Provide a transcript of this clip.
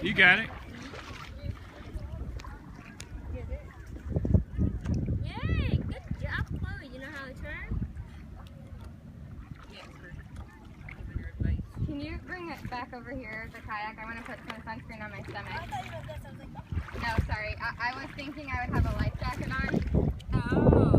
You got it. Yay! Good job, Chloe. You know how to turn? Yes, for giving her advice. Can you bring it back over here, the kayak? I want to put some sunscreen on my stomach. I thought you were this. I was like, No, sorry. I was thinking I would have a life jacket on. oh.